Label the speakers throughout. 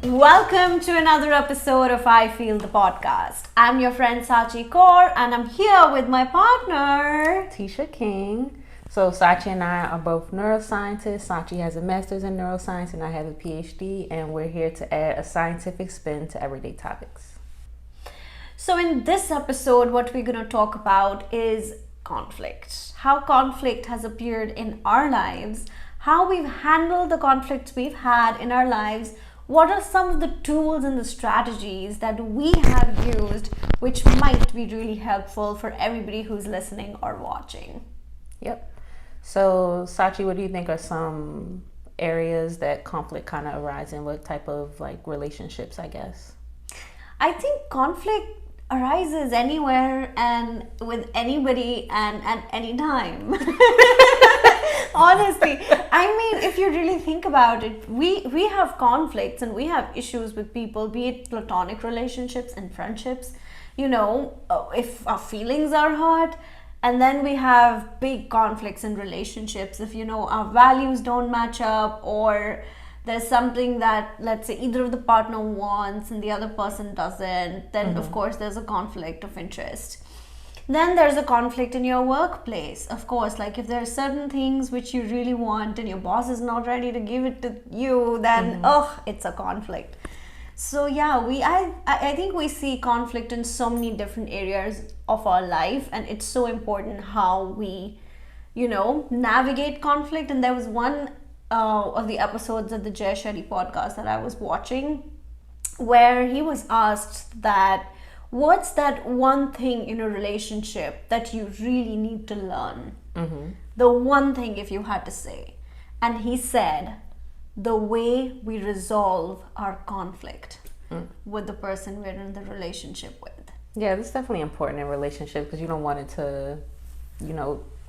Speaker 1: Welcome to another episode of I Feel the Podcast. I'm your friend Sachi Kaur and I'm here with my partner
Speaker 2: Tisha King. So Sachi and I are both neuroscientists. Sachi has a master's in neuroscience and I have a PhD, and we're here to add a scientific spin to everyday topics.
Speaker 1: So in this episode, what we're going to talk about is conflict. How conflict has appeared in our lives, how we've handled the conflicts we've had in our lives. What are some of the tools and the strategies that we have used which might be really helpful for everybody who's listening or watching?
Speaker 2: Yep. So Sachi, what do you think are some areas that conflict kind of arises in? What type of relationships, I guess?
Speaker 1: I think conflict arises anywhere and with anybody and at any time. Honestly, I mean, if you really think about it, we have conflicts and we have issues with people, be it platonic relationships and friendships, if our feelings are hurt. And then we have big conflicts in relationships if, our values don't match up, or there's something that, let's say, either of the partner wants and the other person doesn't, then of course there's a conflict of interest. Then there's a conflict in your workplace, of course. Like if there are certain things which you really want and your boss is not ready to give it to you, then it's a conflict. So yeah, I think we see conflict in so many different areas of our life, and it's so important how we, navigate conflict. And there was one of the episodes of the Jay Shetty podcast that I was watching where he was asked that what's that one thing in a relationship that you really need to learn? The one thing, if you had to say. And he said, the way we resolve our conflict with the person we're in the relationship with.
Speaker 2: Yeah, this is definitely important in relationships because you don't want it to,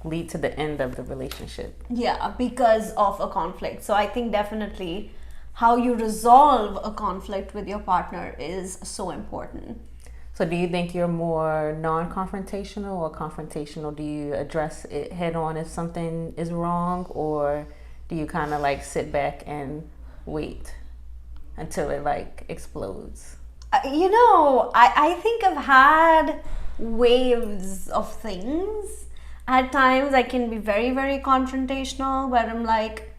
Speaker 2: lead to the end of the relationship.
Speaker 1: Yeah, because of a conflict. So I think definitely how you resolve a conflict with your partner is so important.
Speaker 2: So do you think you're more non-confrontational or confrontational? Do you address it head on if something is wrong, or do you kind of sit back and wait until it explodes?
Speaker 1: I think I've had waves of things. At times I can be very, very confrontational, where I'm like,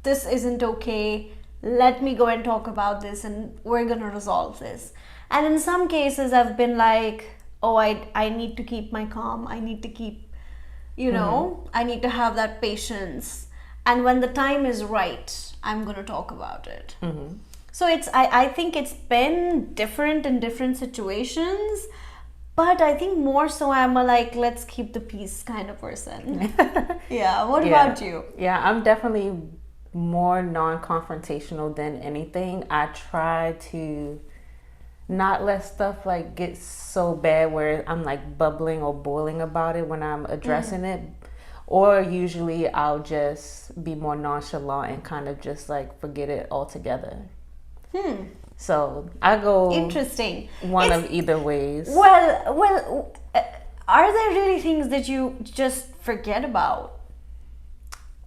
Speaker 1: this isn't okay. Let me go and talk about this and we're going to resolve this. And in some cases I've been like, I need to keep my calm. I need to keep, I need to have that patience. And when the time is right, I'm going to talk about it. So I think it's been different in different situations, but I think more so I'm a let's keep the peace kind of person. Yeah. What about you?
Speaker 2: Yeah, I'm definitely more non-confrontational than anything. I try to not let stuff get so bad where I'm bubbling or boiling about it when I'm addressing it. Or usually I'll just be more nonchalant and kind of just forget it altogether. So I go
Speaker 1: interesting.
Speaker 2: Of either ways.
Speaker 1: Well, are there really things that you just forget about?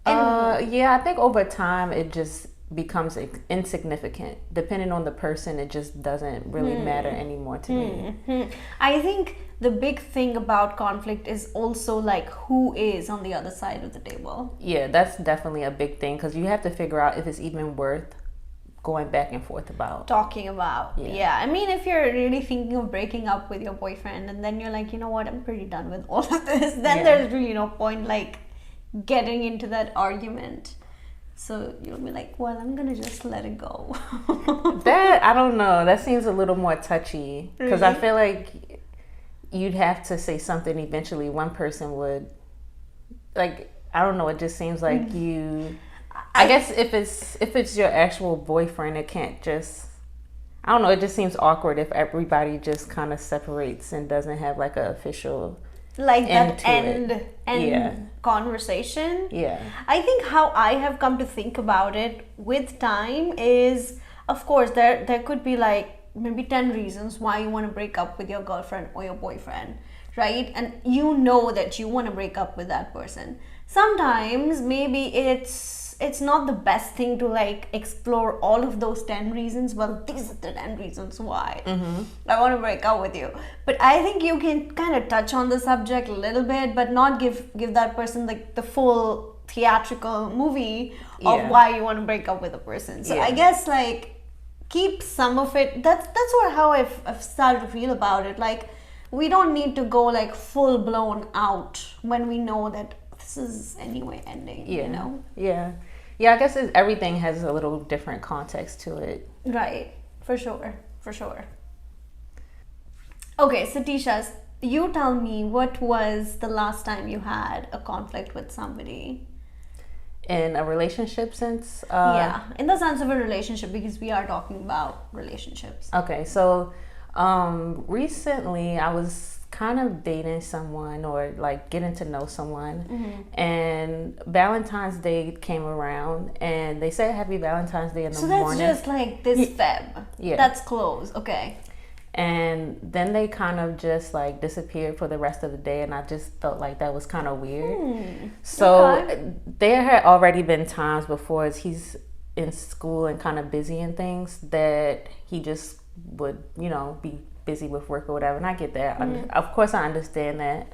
Speaker 2: Yeah, I think over time it just becomes insignificant. Depending on the person, it just doesn't really matter anymore to me.
Speaker 1: I think the big thing about conflict is also who is on the other side of the table.
Speaker 2: Yeah, that's definitely a big thing because you have to figure out if it's even worth going back and forth about.
Speaker 1: Talking about. Yeah. I mean, if you're really thinking of breaking up with your boyfriend and then you're like, you know what, I'm pretty done with all of this, then there's really no point getting into that argument. So you'll be like, well, I'm gonna just let it go.
Speaker 2: That, I don't know, that seems a little more touchy because I feel like you'd have to say something eventually. One person would, I don't know, it just seems like you, I guess if it's your actual boyfriend, it can't just, I don't know, it just seems awkward if everybody just kind of separates and doesn't have an official
Speaker 1: end conversation.
Speaker 2: Yeah.
Speaker 1: I think how I have come to think about it with time is, of course, there could be maybe 10 reasons why you want to break up with your girlfriend or your boyfriend, right? And you know that you want to break up with that person. Sometimes maybe it's it's not the best thing to like explore all of those 10 reasons. Well, these are the 10 reasons why I want to break up with you. But I think you can kind of touch on the subject a little bit, but not give that person like the full theatrical movie of why you want to break up with a person. So I guess like keep some of it. That's how I've started to feel about it. Like, we don't need to go like full blown out when we know that this is anyway ending, you know?
Speaker 2: Yeah. Yeah, I guess everything has a little different context to it.
Speaker 1: Right. For sure. For sure. Okay, so Tisha, you tell me, what was the last time you had a conflict with somebody?
Speaker 2: In a relationship sense?
Speaker 1: Yeah, in the sense of a relationship, because we are talking about relationships.
Speaker 2: Okay, so recently I was kind of dating someone or like getting to know someone, and Valentine's Day came around and they said happy Valentine's Day in the morning.
Speaker 1: So that's just like this Feb.
Speaker 2: Yeah.
Speaker 1: That's close. Okay.
Speaker 2: And then they kind of just like disappeared for the rest of the day, and I just felt like that was kind of weird. So there had already been times before, as he's in school and kind of busy and things, that he just would, you know, be busy with work or whatever, and I get that. Of course I understand that.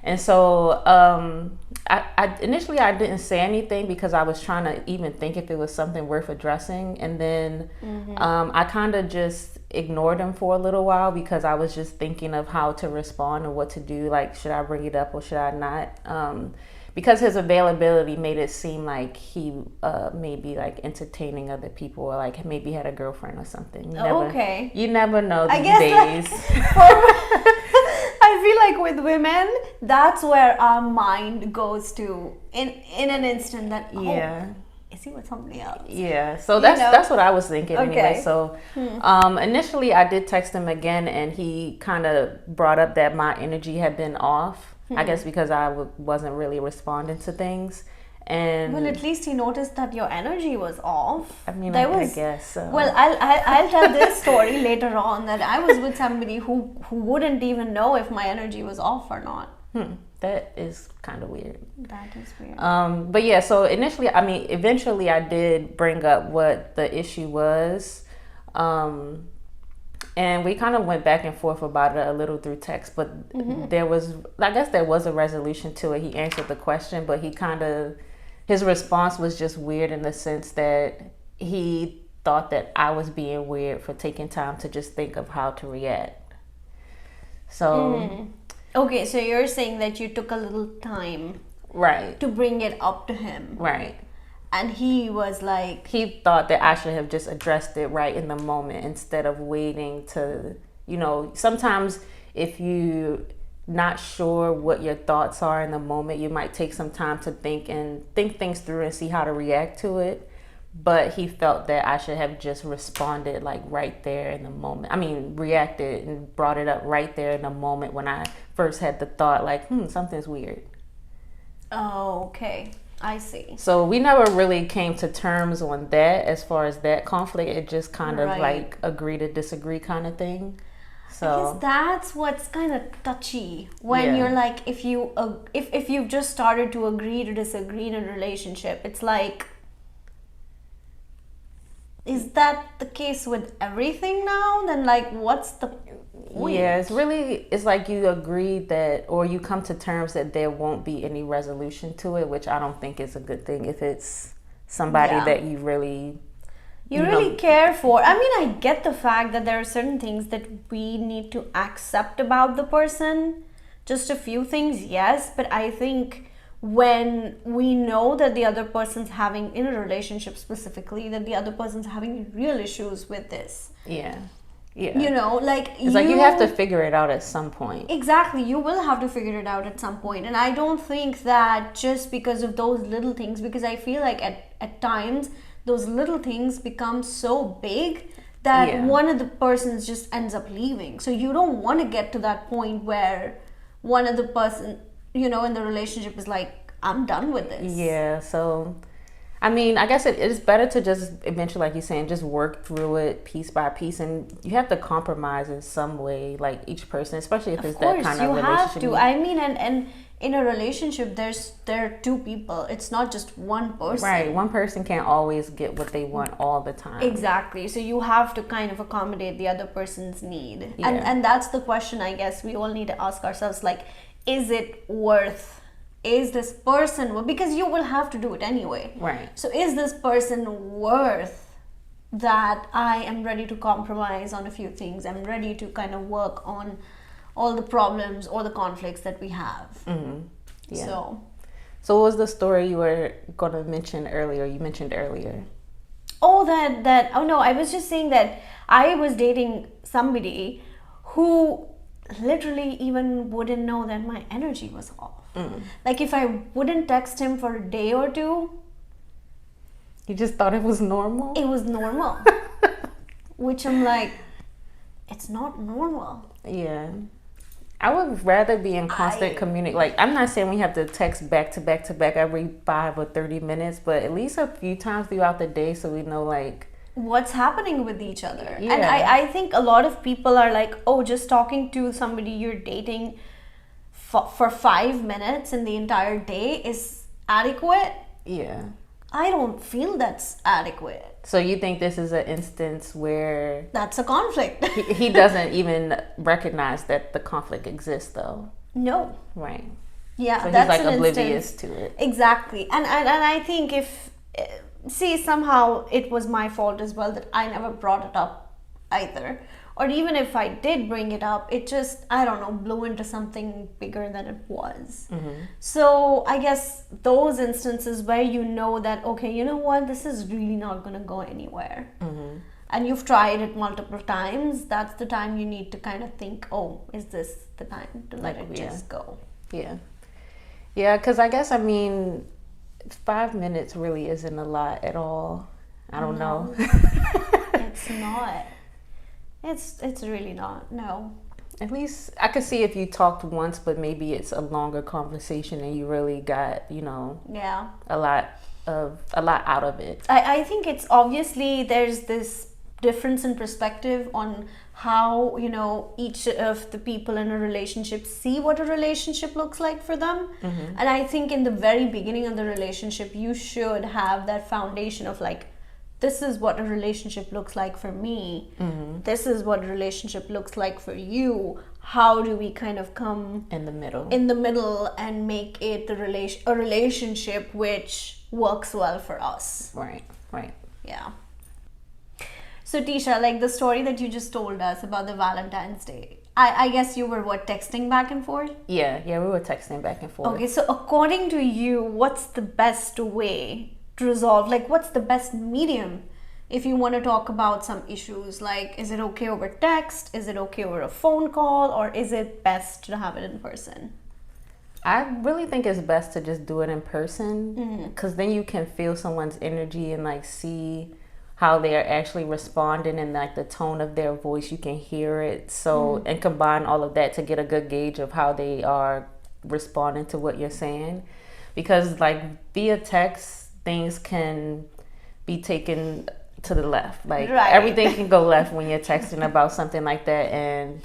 Speaker 2: And so I initially I didn't say anything because I was trying to even think if it was something worth addressing, and then I kind of just ignored him for a little while because I was just thinking of how to respond or what to do. Like, should I bring it up or should I not? Because his availability made it seem like he may be like entertaining other people, or like maybe had a girlfriend or something. You never know these days.
Speaker 1: Like, I feel like with women, that's where our mind goes to in an instant. That is he with somebody else?
Speaker 2: Yeah, so that's what I was thinking anyway. So initially I did text him again, and he kind of brought up that my energy had been off. I guess because I wasn't really responding to things. And
Speaker 1: well, at least he noticed that your energy was off.
Speaker 2: I mean, I guess so.
Speaker 1: Well, I'll tell this story later on, that I was with somebody who wouldn't even know if my energy was off or not.
Speaker 2: That is kind of weird.
Speaker 1: That is weird.
Speaker 2: But yeah, so eventually I did bring up what the issue was. And we kind of went back and forth about it a little through text, but there was a resolution to it. He answered the question, but his response was just weird in the sense that he thought that I was being weird for taking time to just think of how to react. So,
Speaker 1: okay, so you're saying that you took a little time,
Speaker 2: right,
Speaker 1: to bring it up to him,
Speaker 2: right?
Speaker 1: And he was like...
Speaker 2: He thought that I should have just addressed it right in the moment instead of waiting to, you know, sometimes if you're not sure what your thoughts are in the moment, you might take some time to think things through and see how to react to it. But he felt that I should have just responded like right there in the moment. I mean, reacted and brought it up right there in the moment when I first had the thought like, something's weird.
Speaker 1: Oh, okay. I see.
Speaker 2: So we never really came to terms on that as far as that conflict. It just kind of like agree to disagree kind of thing. So
Speaker 1: I guess that's what's kind of touchy when you're like, if you've just started to agree to disagree in a relationship, it's like, is that the case with everything now? Then like, what's the point?
Speaker 2: Yeah, it's like you agree that, or you come to terms that there won't be any resolution to it, which I don't think is a good thing if it's somebody that you really
Speaker 1: care for. I mean, I get the fact that there are certain things that we need to accept about the person. Just a few things, yes, but I think when we know that the other person's having, in a relationship specifically, that the other person's having real issues with this.
Speaker 2: Yeah.
Speaker 1: You know, like
Speaker 2: it's like you have to figure it out at some point.
Speaker 1: Exactly, you will have to figure it out at some point. And I don't think that just because of those little things, because I feel like at times those little things become so big that one of the persons just ends up leaving. So you don't want to get to that point where one of the person, you know, in the relationship is like, I'm done with this.
Speaker 2: Yeah, so I mean, I guess it is better to just eventually, like you're saying, just work through it piece by piece, and you have to compromise in some way, like each person, especially if it's that kind of relationship.
Speaker 1: Of course, you have to. I mean, and in a relationship, there are two people. It's not just one person.
Speaker 2: Right. One person can't always get what they want all the time.
Speaker 1: Exactly. So you have to kind of accommodate the other person's need.
Speaker 2: Yeah.
Speaker 1: And that's the question I guess we all need to ask ourselves, like, is this person, because you will have to do it anyway.
Speaker 2: Right.
Speaker 1: So is this person worth that I am ready to compromise on a few things? I'm ready to kind of work on all the problems or the conflicts that we have.
Speaker 2: Mm-hmm. Yeah.
Speaker 1: So
Speaker 2: what was the story you were going to mention earlier? You mentioned earlier.
Speaker 1: Oh, oh no, I was just saying that I was dating somebody who literally even wouldn't know that my energy was off. Like if I wouldn't text him for a day or two,
Speaker 2: you just thought it was normal?
Speaker 1: It was normal. Which I'm like, it's not normal.
Speaker 2: Yeah. I would rather be in constant communication. Like, I'm not saying we have to text back to back to back every 5 or 30 minutes, but at least a few times throughout the day so we know, like,
Speaker 1: what's happening with each other.
Speaker 2: Yeah.
Speaker 1: And I think a lot of people are like, oh, just talking to somebody you're dating for 5 minutes in the entire day is adequate.
Speaker 2: Yeah.
Speaker 1: I don't feel that's adequate.
Speaker 2: So you think this is an instance where
Speaker 1: that's a conflict?
Speaker 2: he doesn't even recognize that the conflict exists, though.
Speaker 1: No.
Speaker 2: Right.
Speaker 1: Yeah,
Speaker 2: so he's
Speaker 1: that's
Speaker 2: like
Speaker 1: an
Speaker 2: oblivious
Speaker 1: instance.
Speaker 2: to it.
Speaker 1: Exactly. And I think somehow it was my fault as well that I never brought it up either. Or even if I did bring it up, it just, I don't know, blew into something bigger than it was.
Speaker 2: Mm-hmm.
Speaker 1: So I guess those instances where you know that, okay, you know what, this is really not going to go anywhere.
Speaker 2: Mm-hmm.
Speaker 1: And you've tried it multiple times, that's the time you need to kind of think, oh, is this the time to let it just go?
Speaker 2: Yeah. Yeah, because I guess, 5 minutes really isn't a lot at all. I don't know.
Speaker 1: It's not. It's really not. No.
Speaker 2: At least I could see if you talked once, but maybe it's a longer conversation and you really got,
Speaker 1: yeah,
Speaker 2: a lot out of it.
Speaker 1: I think it's obviously there's this difference in perspective on how, each of the people in a relationship see what a relationship looks like for them.
Speaker 2: Mm-hmm.
Speaker 1: And I think in the very beginning of the relationship, you should have that foundation of like, this is what a relationship looks like for me.
Speaker 2: Mm-hmm.
Speaker 1: This is what a relationship looks like for you. How do we kind of come
Speaker 2: in the middle
Speaker 1: and make it a relationship which works well for us?
Speaker 2: Right.
Speaker 1: Yeah. So Tisha, like the story that you just told us about the Valentine's Day, I guess you were texting back and forth?
Speaker 2: Yeah, we were texting back and forth.
Speaker 1: Okay, so according to you, what's the best way to resolve, like what's the best medium if you want to talk about some issues? Like, is it okay over text, is it okay over a phone call, or is it best to have it in person?
Speaker 2: I really think it's best to just do it in person, because then you can feel someone's energy and like see how they are actually responding and like the tone of their voice, you can hear it. So and combine all of that to get a good gauge of how they are responding to what you're saying, because like via text things can be taken to the left. Like everything can go left when you're texting about something like that, and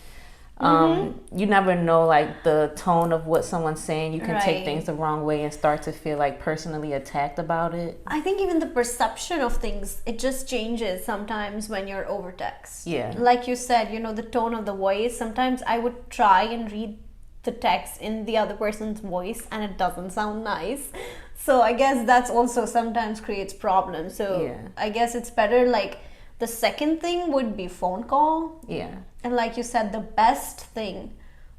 Speaker 2: you never know like the tone of what someone's saying. You can take things the wrong way and start to feel like personally attacked about it.
Speaker 1: I think even the perception of things, it just changes sometimes when you're over text.
Speaker 2: Yeah.
Speaker 1: Like you said, the tone of the voice. Sometimes I would try and read the text in the other person's voice and it doesn't sound nice. So I guess that's also sometimes creates problems. So I guess it's better, like the second thing would be phone call.
Speaker 2: Yeah.
Speaker 1: And like you said, the best thing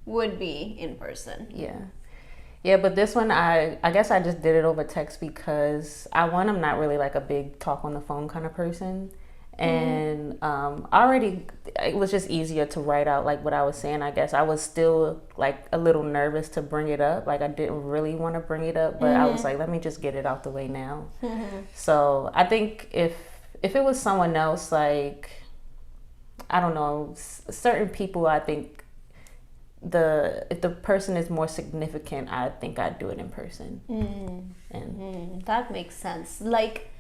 Speaker 1: would be in person.
Speaker 2: Yeah, but this one, I guess I just did it over text because I'm not really like a big talk on the phone kind of person. And already it was just easier to write out like what I was saying. I guess I was still like a little nervous to bring it up. Like I didn't really want to bring it up, but I was like, let me just get it out the way now. So I think if it was someone else, like, I don't know, certain people, I think if the person is more significant, I think I'd do it in person.
Speaker 1: That makes sense. Like,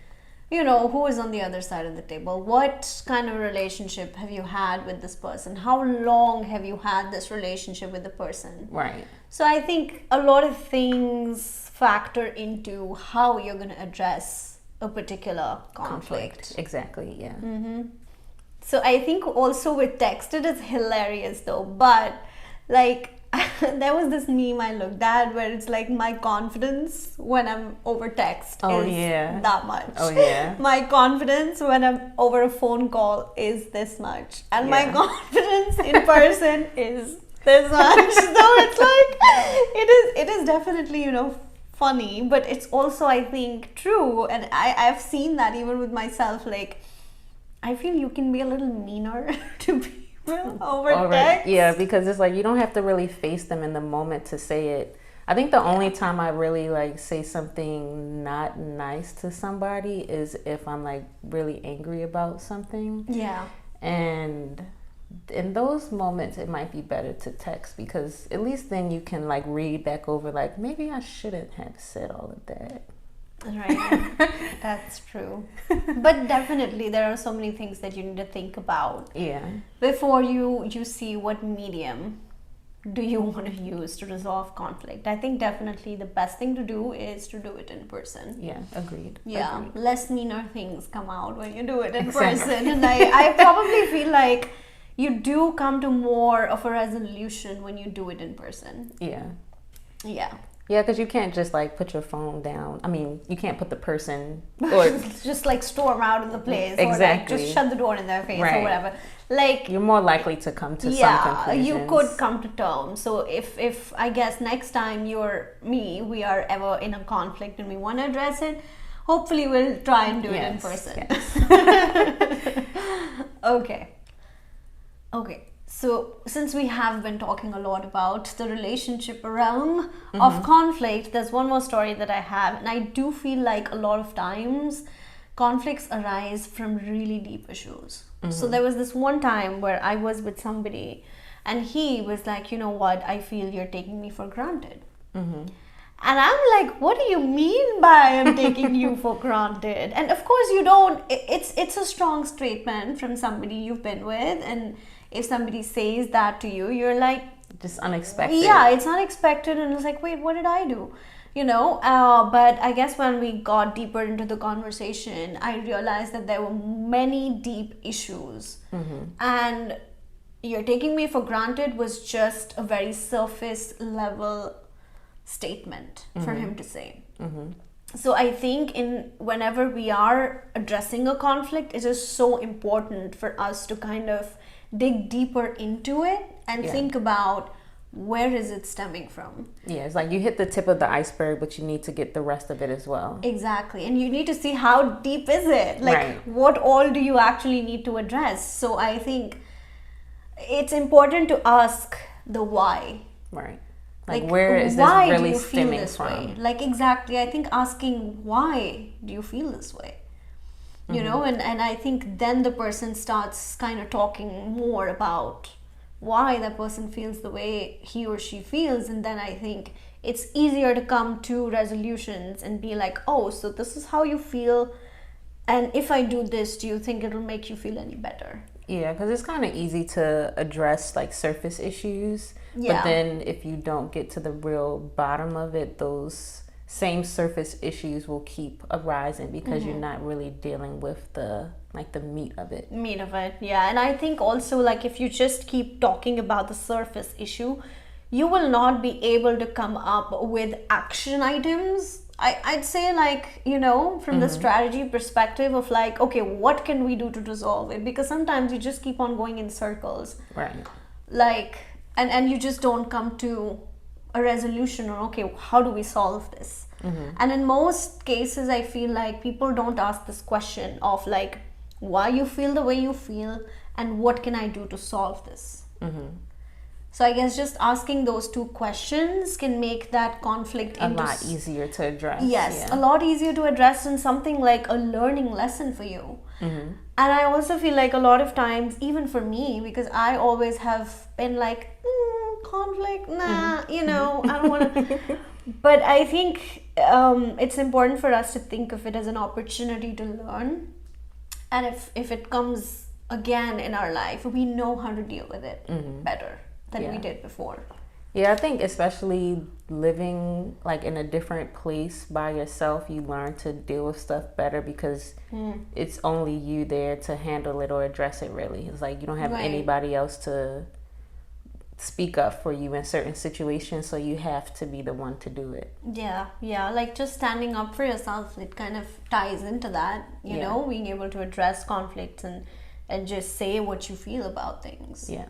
Speaker 1: who is on the other side of the table? What kind of relationship have you had with this person? How long have you had this relationship with the person?
Speaker 2: Right.
Speaker 1: So I think a lot of things factor into how you're going to address a particular conflict.
Speaker 2: Exactly, yeah.
Speaker 1: So I think also with text, it is hilarious though, but like there was this meme I looked at where it's like my confidence when I'm over text is that much.
Speaker 2: Oh yeah.
Speaker 1: My confidence when I'm over a phone call is this much. And my confidence in person is this much. So it's like it is definitely, funny, but it's also I think true. And I've seen that even with myself, like I feel you can be a little meaner to people over text.
Speaker 2: Yeah, because it's like you don't have to really face them in the moment to say it. I think the only time I really like say something not nice to somebody is if I'm like really angry about something.
Speaker 1: Yeah.
Speaker 2: And in those moments it might be better to text, because at least then you can like read back over like maybe I shouldn't have said all of that.
Speaker 1: Right. That's true. But definitely there are so many things that you need to think about before you see what medium do you want to use to resolve conflict. I think definitely the best thing to do is to do it in person.
Speaker 2: Yeah, agreed.
Speaker 1: Less meaner things come out when you do it in person. And I probably feel like you do come to more of a resolution when you do it in person. Yeah,
Speaker 2: because you can't just like put your phone down. I mean, you can't put the person or
Speaker 1: just like storm out of the place.
Speaker 2: Exactly.
Speaker 1: Or like just shut the door in their face or whatever. Like
Speaker 2: you're more likely to come to some conclusions.
Speaker 1: You could come to terms. So if I guess next time we are ever in a conflict and we want to address it, hopefully we'll try and do it in person. Yes. Okay. So, since we have been talking a lot about the relationship realm of conflict, there's one more story that I have. And I do feel like a lot of times conflicts arise from really deep issues. So, there was this one time where I was with somebody and he was like, you know what, I feel you're taking me for granted. And I'm like, what do you mean by I'm taking you for granted? And of course you don't, it's a strong statement from somebody you've been with, and if somebody says that to you, you're like,
Speaker 2: just unexpected.
Speaker 1: Yeah, it's unexpected, and it's like, wait, what did I do? But I guess when we got deeper into the conversation, I realized that there were many deep issues. And you're taking me for granted was just a very surface level statement for him to say. So I think whenever we are addressing a conflict, it is so important for us to kind of dig deeper into it and think about where is it stemming from.
Speaker 2: Yeah, it's like you hit the tip of the iceberg, but you need to get the rest of it as well.
Speaker 1: Exactly. And you need to see how deep is it? Like what all do you actually need to address? So I think it's important to ask the why.
Speaker 2: Right. Like where is this really stemming from?
Speaker 1: Like exactly, I think asking why do you feel this way? You know, and I think then the person starts kind of talking more about why that person feels the way he or she feels, and then I think it's easier to come to resolutions and be like, oh, so this is how you feel, and if I do this, do you think it'll make you feel any better?
Speaker 2: Yeah, because it's kind of easy to address like surface issues, but then if you don't get to the real bottom of it, those same surface issues will keep arising because you're not really dealing with the meat of it.
Speaker 1: Yeah. And I think also like if you just keep talking about the surface issue, you will not be able to come up with action items. I'd say like, from the strategy perspective of like, okay, what can we do to resolve it? Because sometimes you just keep on going in circles.
Speaker 2: Right.
Speaker 1: Like, and you just don't come to a resolution on, okay, how do we solve this? And in most cases, I feel like people don't ask this question of like, why you feel the way you feel and what can I do to solve this? So I guess just asking those two questions can make that conflict
Speaker 2: a lot easier to address.
Speaker 1: Yes, a lot easier to address, and something like a learning lesson for you. And I also feel like a lot of times, even for me, because I always have been like, conflict, nah, I don't want to. But I think it's important for us to think of it as an opportunity to learn. And if it comes again in our life, we know how to deal with it better than we did before.
Speaker 2: Yeah, I think especially living like in a different place by yourself, you learn to deal with stuff better because it's only you there to handle it or address it really. It's like you don't have anybody else to speak up for you in certain situations, so you have to be the one to do it.
Speaker 1: Yeah, like just standing up for yourself, it kind of ties into that, you know, being able to address conflicts and just say what you feel about things.
Speaker 2: Yeah.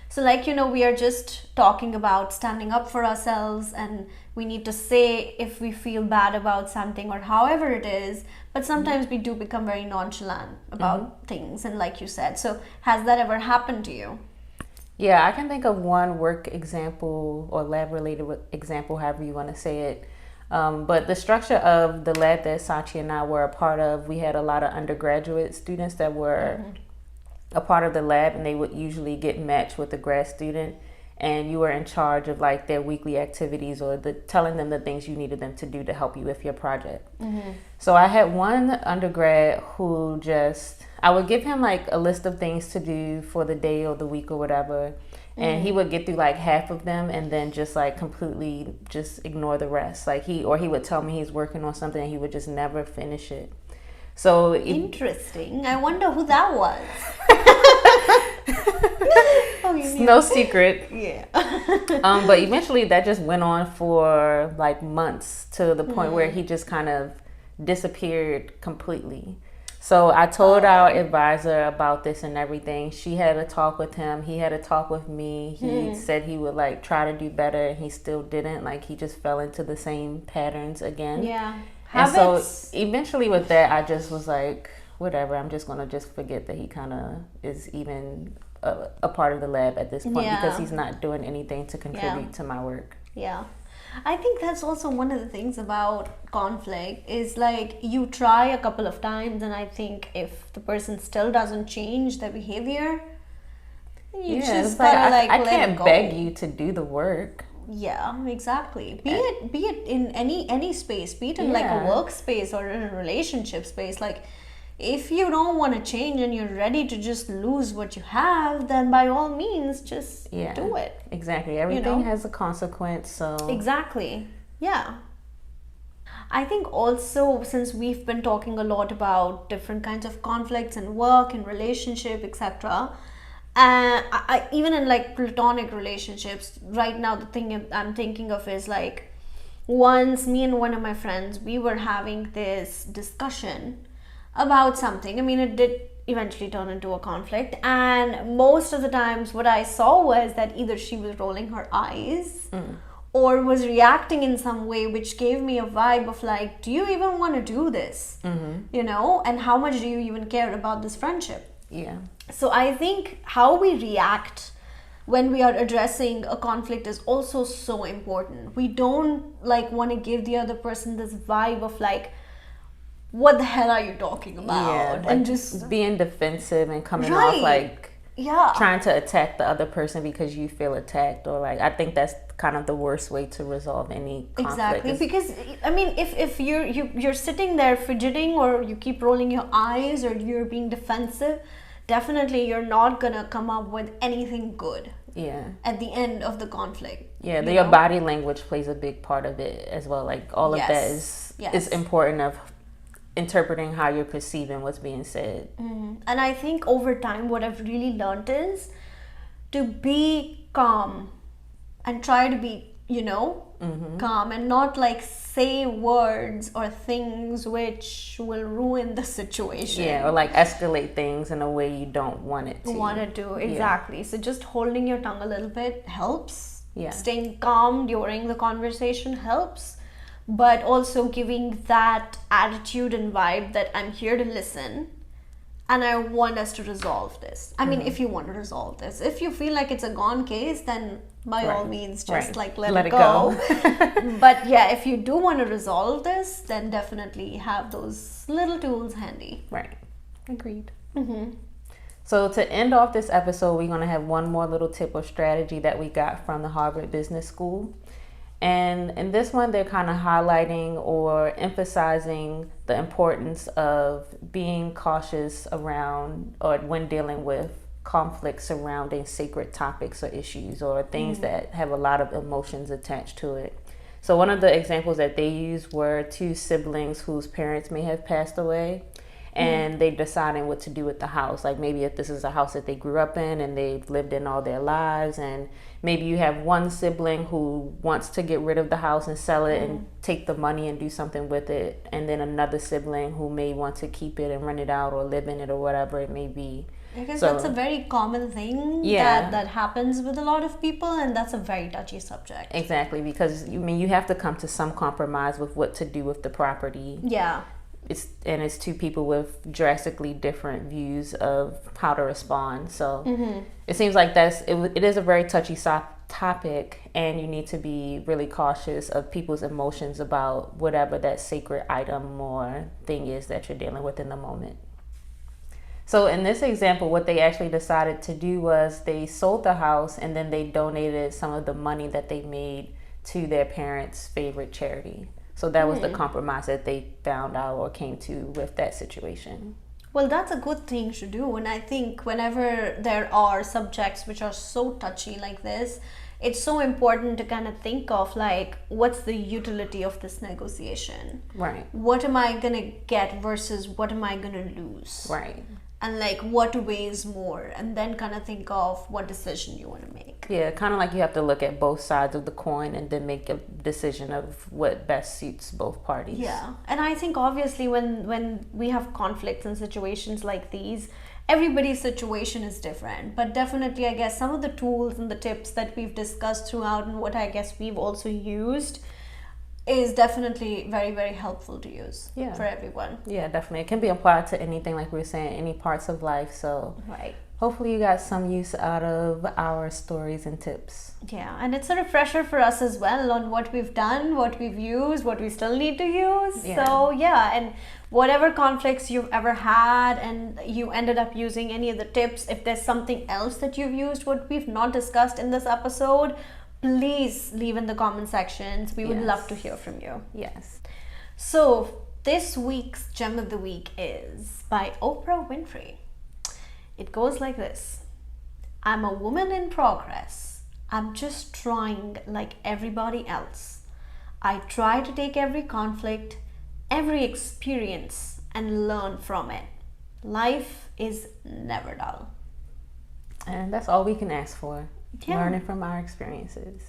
Speaker 1: So like, you know, we are just talking about standing up for ourselves, and we need to say if we feel bad about something or however it is, but sometimes we do become very nonchalant about things, and like you said, so has that ever happened to you?
Speaker 2: Yeah, I can think of one work example or lab related example, however you want to say it. But the structure of the lab that Sachi and I were a part of, we had a lot of undergraduate students that were a part of the lab, and they would usually get matched with a grad student, and you were in charge of like their weekly activities or telling them the things you needed them to do to help you with your project. So I had one undergrad who I would give him like a list of things to do for the day or the week or whatever, and he would get through like half of them and then just like completely just ignore the rest. Like he would tell me he's working on something and he would just never finish it. So
Speaker 1: interesting. I wonder who that was.
Speaker 2: No secret.
Speaker 1: Yeah.
Speaker 2: But eventually that just went on for like months to the point where he just kind of disappeared completely. So I told our advisor about this and everything. She had a talk with him. He had a talk with me. He said he would like try to do better, and he still didn't. Like he just fell into the same patterns again.
Speaker 1: Yeah.
Speaker 2: And so eventually with that, I just was like, whatever, I'm just going to just forget that he kind of is even a part of the lab at this point because he's not doing anything to contribute to my work.
Speaker 1: Yeah. I think that's also one of the things about conflict is like you try a couple of times, and I think if the person still doesn't change their behavior, you just gotta like
Speaker 2: I
Speaker 1: let
Speaker 2: can't
Speaker 1: it go.
Speaker 2: beg you to do the work.
Speaker 1: Yeah, exactly. Be it in any space, be it in like a workspace or in a relationship space. Like if you don't want to change and you're ready to just lose what you have, then by all means just do it.
Speaker 2: Exactly. Everything has a consequence, so
Speaker 1: exactly. Yeah. I think also, since we've been talking a lot about different kinds of conflicts in work and relationship, etc., I even in like platonic relationships right now, the thing I'm thinking of is like, once me and one of my friends, we were having this discussion about something. I mean, it did eventually turn into a conflict, and most of the times what I saw was that either she was rolling her eyes or was reacting in some way which gave me a vibe of like, do you even want to do this? You know, and how much do you even care about this friendship?
Speaker 2: Yeah.
Speaker 1: So I think how we react when we are addressing a conflict is also so important. We don't like want to give the other person this vibe of like, what the hell are you talking about?
Speaker 2: Like
Speaker 1: and just
Speaker 2: being defensive and coming off like trying to attack the other person because you feel attacked, or like, I think that's kind of the worst way to resolve any conflict.
Speaker 1: Exactly, because I mean, if you're sitting there fidgeting, or you keep rolling your eyes, or you're being defensive, definitely you're not gonna come up with anything good at the end of the conflict.
Speaker 2: Your body language plays a big part of it as well. Like all of that is important of interpreting how you're perceiving what's being said.
Speaker 1: And I think over time what I've really learned is to be calm and try to be, calm, and not like say words or things which will ruin the situation.
Speaker 2: Or like escalate things in a way you don't want it to.
Speaker 1: Exactly. So just holding your tongue a little bit helps. Staying calm during the conversation helps. But also giving that attitude and vibe that I'm here to listen and I want us to resolve this. I mean, if you want to resolve this. If you feel like it's a gone case, then by all means, just like let it go. But yeah, if you do want to resolve this, then definitely have those little tools handy.
Speaker 2: Right. Agreed. So to end off this episode, we're going to have one more little tip or strategy that we got from the Harvard Business School. And in this one, they're kind of highlighting or emphasizing the importance of being cautious around or when dealing with conflicts surrounding sacred topics or issues or things that have a lot of emotions attached to it. So one of the examples that they used were two siblings whose parents may have passed away, and they deciding what to do with the house. Like maybe if this is a house that they grew up in and they've lived in all their lives, and maybe you have one sibling who wants to get rid of the house and sell it and take the money and do something with it, and then another sibling who may want to keep it and rent it out or live in it or whatever it may be.
Speaker 1: Because that's a very common thing that happens with a lot of people, and that's a very touchy subject.
Speaker 2: Exactly, because you have to come to some compromise with what to do with the property.
Speaker 1: Yeah.
Speaker 2: It's two people with drastically different views of how to respond. So it seems like it is a very touchy topic, and you need to be really cautious of people's emotions about whatever that sacred item or thing is that you're dealing with in the moment. So in this example, what they actually decided to do was they sold the house and then they donated some of the money that they made to their parents' favorite charity. So that was the compromise that they found out or came to with that situation.
Speaker 1: Well, that's a good thing to do. And I think whenever there are subjects which are so touchy like this, it's so important to kind of think of like, what's the utility of this negotiation?
Speaker 2: Right.
Speaker 1: What am I going to get versus what am I going to lose?
Speaker 2: Right.
Speaker 1: And like what weighs more, and then kind of think of what decision you want to make.
Speaker 2: Yeah, kind of like you have to look at both sides of the coin and then make a decision of what best suits both parties.
Speaker 1: Yeah, and I think obviously when we have conflicts and situations like these, everybody's situation is different, but definitely I guess some of the tools and the tips that we've discussed throughout and what I guess we've also used is definitely very, very helpful to use for everyone.
Speaker 2: Yeah, definitely. It can be applied to anything, like we were saying, any parts of life. So hopefully you got some use out of our stories and tips.
Speaker 1: Yeah, and it's a refresher for us as well on what we've done, what we've used, what we still need to use. Yeah. So and whatever conflicts you've ever had and you ended up using any of the tips, if there's something else that you've used what we've not discussed in this episode, please leave in the comment sections. We would love to hear from you.
Speaker 2: Yes.
Speaker 1: So this week's gem of the week is by Oprah Winfrey. It goes like this. I'm a woman in progress. I'm just trying like everybody else. I try to take every conflict, every experience, and learn from it. Life is never dull.
Speaker 2: And that's all we can ask for. Learning from our experiences.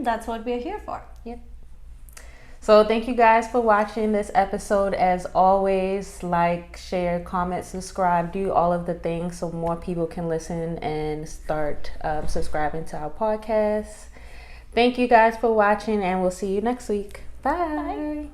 Speaker 1: That's what we're here for.
Speaker 2: Yep. So thank you guys for watching this episode. As always, like, share, comment, subscribe, do all of the things so more people can listen and start subscribing to our podcast. Thank you guys for watching, and we'll see you next week. Bye.